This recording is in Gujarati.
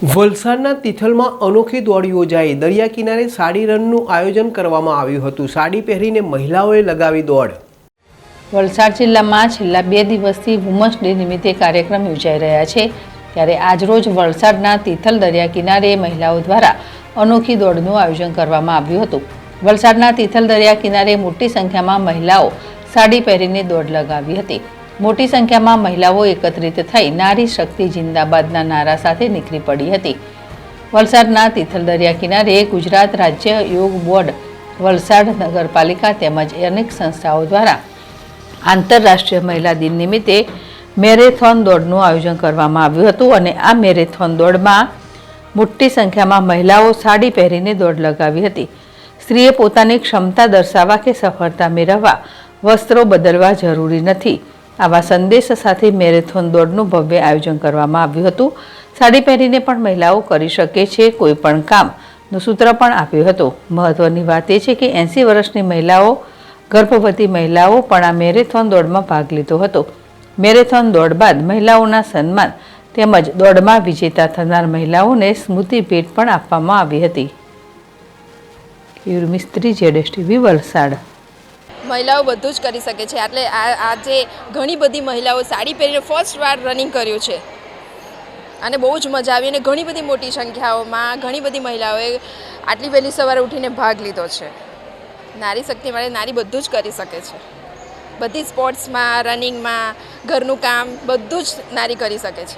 વલસાડના તિથલમાં અનોખી દોડ યોજાઈ। દરિયા કિનારે સાડી રનનું આયોજન કરવામાં આવ્યું હતું। સાડી પહેરીને મહિલાઓએ લગાવી દોડ। વલસાડ જિલ્લામાં છેલ્લા 2 દિવસથી વુમન્સ ડે નિમિત્તે કાર્યક્રમ યોજાઈ રહ્યા છે। ત્યારે આજરોજ વલસાડના તિથલ દરિયા કિનારે મહિલાઓ દ્વારા અનોખી દોડનું આયોજન કરવામાં આવ્યું હતું। વલસાડના તિથલ દરિયા કિનારે મોટી સંખ્યામાં મહિલાઓ સાડી પહેરીને દોડ લગાવી હતી। મોટી સંખ્યામાં મહિલાઓ એકત્રિત થઈ નારી શક્તિ જિંદાબાદના નારા સાથે નીકળી પડી હતી। વલસાડના તિથલ દરિયા કિનારે ગુજરાત રાજ્ય યોગ બોર્ડ, વલસાડ નગરપાલિકા તેમજ અનેક સંસ્થાઓ દ્વારા આંતરરાષ્ટ્રીય મહિલા દિન નિમિત્તે મેરેથોન દોડનું આયોજન કરવામાં આવ્યું હતું અને આ મેરેથોન દોડમાં મોટી સંખ્યામાં મહિલાઓ સાડી પહેરીને દોડ લગાવી હતી। સ્ત્રીએ પોતાની ક્ષમતા દર્શાવવા કે સફળતા મેળવવા વસ્ત્રો બદલવા જરૂરી નથી, આવા સંદેશ સાથે મેરેથોન દોડનું ભવ્ય આયોજન કરવામાં આવ્યું હતું। સાડી પહેરીને પણ મહિલાઓ કરી શકે છે કોઈ પણ કામનું સૂત્ર પણ આપ્યું હતું। મહત્વની વાત એ છે કે 80 વર્ષની મહિલાઓ, ગર્ભવતી મહિલાઓ પણ આ મેરેથોન દોડમાં ભાગ લીધો હતો। મેરેથોન દોડ બાદ મહિલાઓના સન્માન તેમજ દોડમાં વિજેતા થનાર મહિલાઓને સ્મૃતિ ભેટ પણ આપવામાં આવી હતી। મિસ્ત્રી ZSTV વલસાડ। મહિલાઓ બધું જ કરી શકે છે, એટલે આજે ઘણી બધી મહિલાઓ સાડી પહેરીને ફર્સ્ટ વાર રનિંગ કર્યું છે અને બહુ જ મજા આવી અને ઘણી બધી મોટી સંખ્યાઓમાં ઘણી બધી મહિલાઓએ આટલી વહેલી સવારે ઉઠીને ભાગ લીધો છે। નારી શક્તિ માટે નારી બધું જ કરી શકે છે, બધી સ્પોર્ટ્સમાં, રનિંગમાં, ઘરનું કામ બધું જ નારી કરી શકે છે।